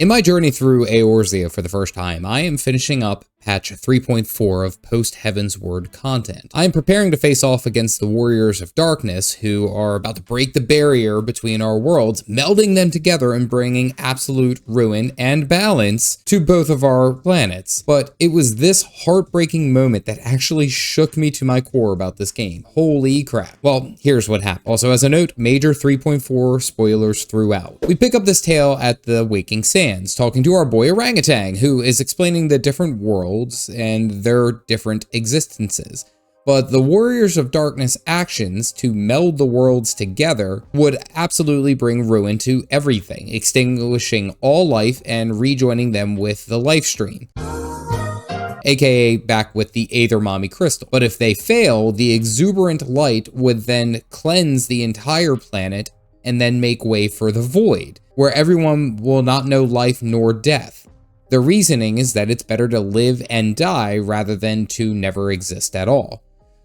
In my journey through Eorzea for the first time, I am finishing up patch 3.4 of post-Heavensward content. I am preparing to face off against the Warriors of Darkness, who are about to break the barrier between our worlds, melding them together and bringing absolute ruin and balance to both of our planets. But it was this heartbreaking moment that actually shook me to my core about this game. Holy crap. Well, here's what happened. Also, as a note, major 3.4 spoilers throughout. We pick up this tale at the Waking Sands, talking to our boy Orangutan, who is explaining the different worlds and their different existences. But the Warriors of Darkness actions to meld the worlds together would absolutely bring ruin to everything, extinguishing all life and rejoining them with the life stream, aka back with the Aethermami crystal. But if they fail, the exuberant light would then cleanse the entire planet and then make way for the void, where everyone will not know life nor death. The reasoning is that it's better to live and die rather than to never exist at all.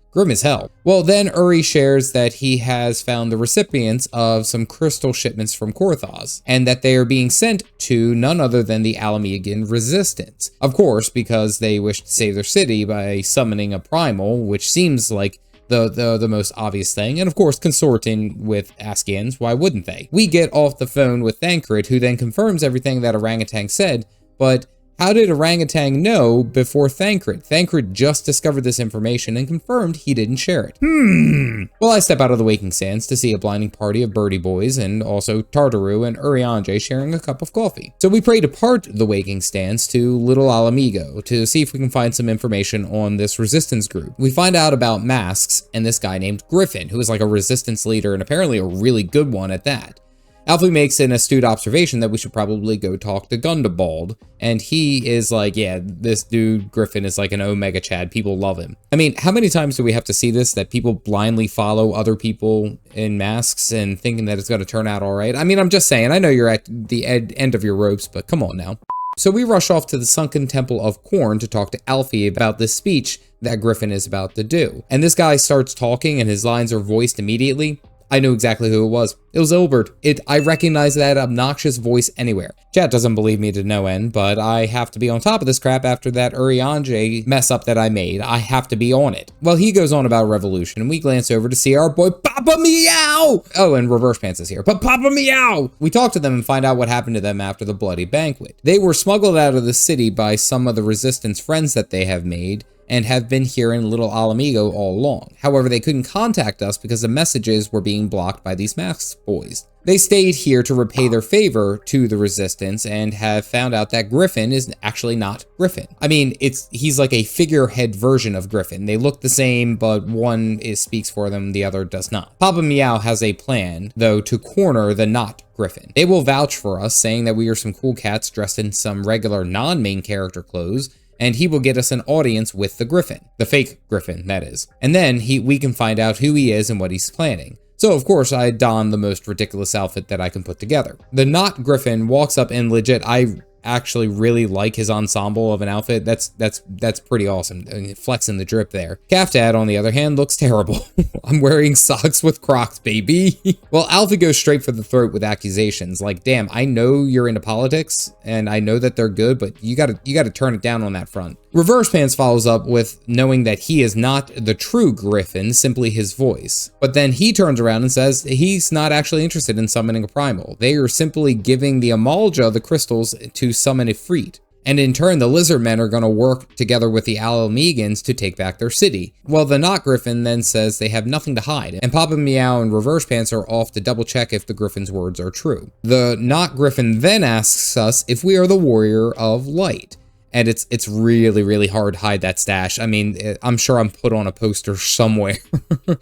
Grim as hell. Well, then Uri shares that he has found the recipients of some crystal shipments from Korthos, and that they are being sent to none other than the Alamegan Resistance. Of course, because they wish to save their city by summoning a primal, which seems like the most obvious thing, and of course consorting with Askians, why wouldn't they? We get off the phone with Thancred, who then confirms everything that Orangutan said, but how did Orangutan know before Thancred? Thancred just discovered this information and confirmed he didn't share it. Well, I step out of the Waking Sands to see a blinding party of birdie boys and also Tartaru and Urianger sharing a cup of coffee. So we pray to part the Waking Sands to Little Alamigo to see if we can find some information on this resistance group. We find out about masks and this guy named Griffin, who is like a resistance leader and apparently a really good one at that. Alfie makes an astute observation that we should probably go talk to Gundabald, and he is like, yeah, this dude, Griffin, is like an Omega Chad. People love him. I mean, how many times do we have to see this, that people blindly follow other people in masks and thinking that it's going to turn out all right? I mean, I'm just saying, I know you're at the end of your ropes, but come on now. So we rush off to the Sunken Temple of Korn to talk to Alfie about this speech that Griffin is about to do. And this guy starts talking and his lines are voiced immediately. I knew exactly who it was. It was Ilbert. I recognize that obnoxious voice anywhere. Chat doesn't believe me to no end, but I have to be on top of this crap after that Urianger mess up that I made. I have to be on it. Well, he goes on about Revolution, and we glance over to see our boy Papa Meow! Oh, and Reverse Pants is here, but Papa Meow! We talk to them and find out what happened to them after the bloody banquet. They were smuggled out of the city by some of the Resistance friends that they have made, and have been here in Little Alamigo all along. However, they couldn't contact us because the messages were being blocked by these masked boys. They stayed here to repay their favor to the Resistance and have found out that Griffin is actually not Griffin. I mean, he's like a figurehead version of Griffin. They look the same, but one speaks for them, the other does not. Papa Meow has a plan, though, to corner the not Griffin. They will vouch for us, saying that we are some cool cats dressed in some regular non-main character clothes, and he will get us an audience with the Griffin. The fake Griffin, that is. And then we can find out who he is and what he's planning. So of course I don the most ridiculous outfit that I can put together. The not Griffin walks up and legit, I actually really like his ensemble of an outfit. That's pretty awesome. I mean, flexing the drip there. Caftad, on the other hand, looks terrible. I'm wearing socks with Crocs, baby. Well, Alfie goes straight for the throat with accusations. Like, damn, I know you're into politics and I know that they're good, but you gotta turn it down on that front. Reverse Pants follows up with knowing that he is not the true Griffin, simply his voice. But then he turns around and says he's not actually interested in summoning a primal. They are simply giving the Amalja the crystals to summon a Ifrit. And in turn, the Lizard Men are going to work together with the Alamegans to take back their city. Well, the not Griffin then says they have nothing to hide, and Papa Meow and Reverse Pants are off to double check if the Griffin's words are true. The not Griffin then asks us if we are the Warrior of Light. And it's really, really hard to hide that stash. I mean, I'm sure I'm put on a poster somewhere.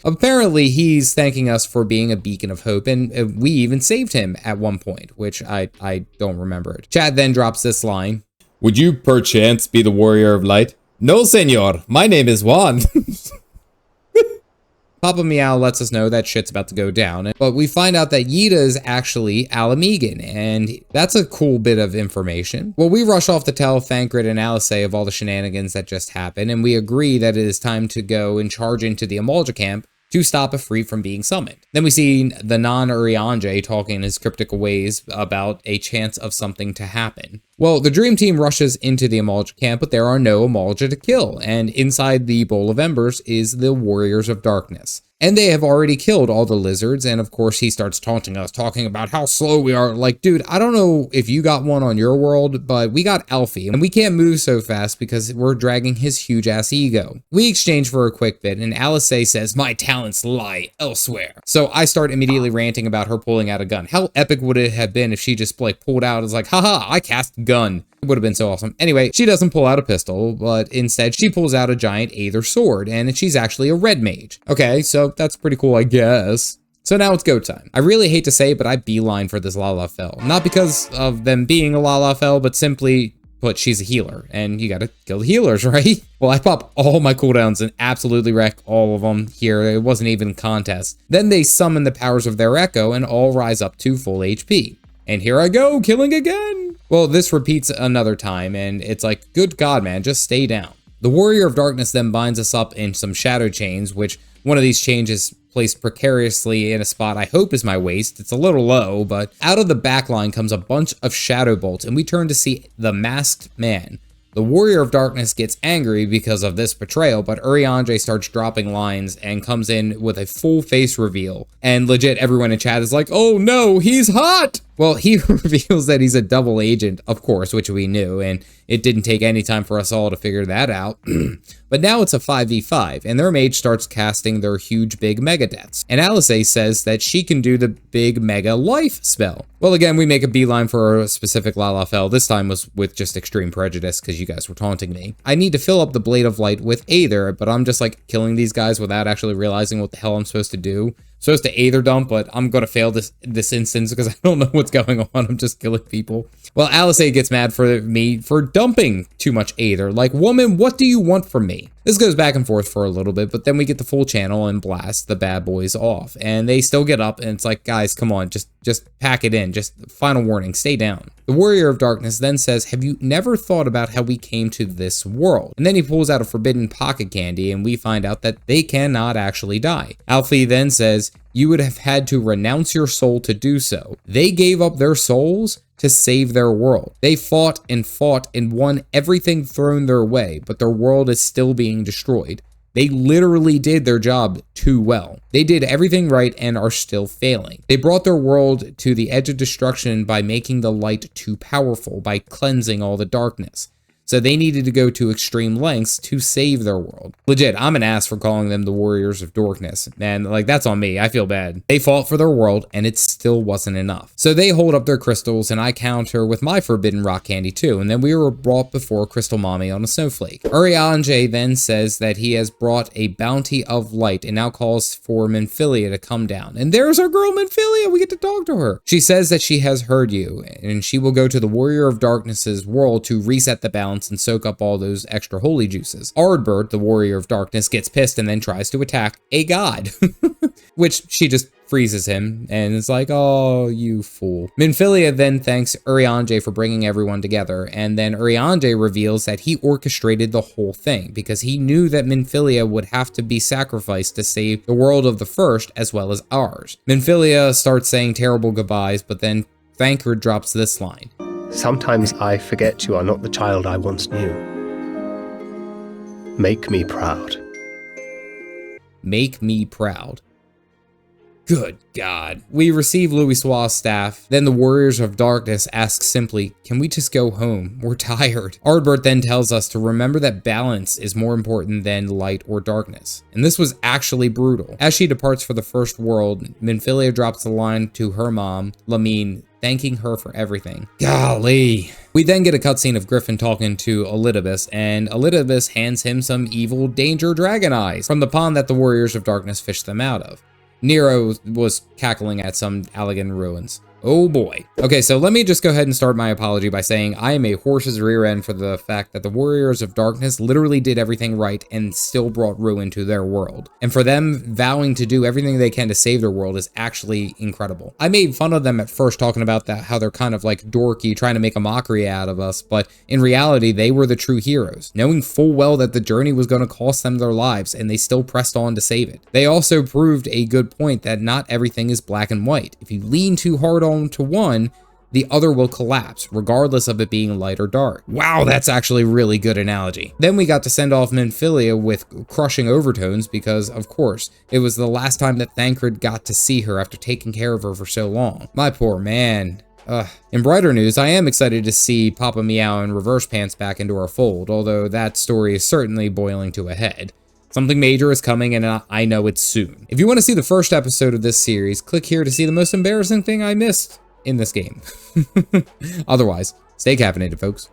Apparently, he's thanking us for being a beacon of hope, and we even saved him at one point, which I don't remember it. Chad then drops this line. Would you perchance be the Warrior of Light? No, senor. My name is Juan. Papa Meow lets us know that shit's about to go down, but we find out that Yida is actually Alamegan, and that's a cool bit of information. Well, we rush off to tell Thancred and Alice of all the shenanigans that just happened, and we agree that it is time to go and charge into the Amalja camp to stop Ifrit from being summoned. Then we see the non-Urianger talking in his cryptical ways about a chance of something to happen. Well, the Dream Team rushes into the Amalja camp, but there are no Amalja to kill, and inside the Bowl of Embers is the Warriors of Darkness. And they have already killed all the lizards, and of course he starts taunting us, talking about how slow we are. Like, dude, I don't know if you got one on your world, but we got Alfie, and we can't move so fast because we're dragging his huge-ass ego. We exchange for a quick bit, and Alice says, my talents lie elsewhere. So I start immediately ranting about her pulling out a gun. How epic would it have been if she just, like, pulled out, it's like, haha, I cast gun. It would have been so awesome. Anyway, she doesn't pull out a pistol, but instead she pulls out a giant Aether sword, and she's actually a red mage. Okay, so that's pretty cool, I guess. So now it's go time. I really hate to say, but I beeline for this Lalafell. Not because of them being a Lalafell, but simply put, she's a healer, and you gotta kill the healers, right? Well, I pop all my cooldowns and absolutely wreck all of them here. It wasn't even a contest. Then they summon the powers of their Echo and all rise up to full HP. And here I go, killing again. Well, this repeats another time, and it's like, good God, man, just stay down. The Warrior of Darkness then binds us up in some shadow chains, which one of these chains is placed precariously in a spot I hope is my waist. It's a little low, but out of the back line comes a bunch of shadow bolts, and we turn to see the Masked Man. The Warrior of Darkness gets angry because of this betrayal, but Urianger starts dropping lines and comes in with a full face reveal. And legit, everyone in chat is like, oh no, he's hot! Well, he reveals that he's a double agent, of course, which we knew, and it didn't take any time for us all to figure that out. But now it's a 5v5, and their mage starts casting their huge big mega deaths. And Alice says that she can do the big mega life spell. Well, again, we make a beeline for a specific Lalafell. This time was with just extreme prejudice because you guys were taunting me. I need to fill up the Blade of Light with Aether, but I'm just like killing these guys without actually realizing what the hell I'm supposed to do. Supposed to Aether dump, but I'm gonna fail this instance because I don't know what's going on. I'm just killing people. Well, Alice gets mad for me for dumping too much Aether. Like, woman, what do you want from me? This goes back and forth for a little bit, but then we get the full channel and blast the bad boys off. And they still get up, and it's like, guys, come on, just pack it in. Just final warning, stay down. The Warrior of Darkness then says, have you never thought about how we came to this world? And then he pulls out a forbidden pocket candy, and we find out that they cannot actually die. Alfie then says, you would have had to renounce your soul to do so. They gave up their souls to save their world. They fought and won everything thrown their way, but their world is still being destroyed. They literally did their job too well. They did everything right and are still failing. They brought their world to the edge of destruction by making the light too powerful, by cleansing all the darkness. So they needed to go to extreme lengths to save their world. Legit, I'm an ass for calling them the Warriors of Darkness. Man, like, that's on me. I feel bad. They fought for their world, and it still wasn't enough. So they hold up their crystals, and I counter with my forbidden rock candy too, and then we were brought before Crystal Mommy on a snowflake. Urianger then says that he has brought a bounty of light and now calls for Minfilia to come down. And there's our girl Minfilia. We get to talk to her. She says that she has heard you, and she will go to the Warrior of Darkness's world to reset the balance and soak up all those extra holy juices. Ardbert, the Warrior of Darkness, gets pissed and then tries to attack a god, which she just freezes him, and it's like, oh, you fool. Minfilia then thanks Urianger for bringing everyone together, and then Urianger reveals that he orchestrated the whole thing, because he knew that Minfilia would have to be sacrificed to save the world of the First as well as ours. Minfilia starts saying terrible goodbyes, but then Thancred drops this line. Sometimes I forget you are not the child I once knew. Make me proud. Make me proud. Good God. We receive Louisoix's staff. Then the Warriors of Darkness ask simply, can we just go home? We're tired. Ardbert then tells us to remember that balance is more important than light or darkness. And this was actually brutal. As she departs for the First World, Minfilia drops the line to her mom, Lamine, thanking her for everything. Golly. We then get a cutscene of Griffin talking to Elidibus, and Elidibus hands him some evil danger dragon eyes from the pond that the Warriors of Darkness fished them out of. Nero was cackling at some Allegan ruins. Oh boy. Okay, so let me just go ahead and start my apology by saying I am a horse's rear end for the fact that the Warriors of Darkness literally did everything right and still brought ruin to their world. And for them vowing to do everything they can to save their world is actually incredible. I made fun of them at first talking about that, how they're kind of like dorky, trying to make a mockery out of us, but in reality, they were the true heroes, knowing full well that the journey was going to cost them their lives, and they still pressed on to save it. They also proved a good point that not everything is black and white. If you lean too hard on to one, the other will collapse, regardless of it being light or dark. Wow, that's actually a really good analogy. Then we got to send off Minfilia with crushing overtones because, of course, it was the last time that Thancred got to see her after taking care of her for so long. My poor man. In brighter news, I am excited to see Papa Meow and Reverse Pants back into our fold, although that story is certainly boiling to a head. Something major is coming, and I know it's soon. If you want to see the first episode of this series, click here to see the most embarrassing thing I missed in this game. Otherwise, stay caffeinated, folks.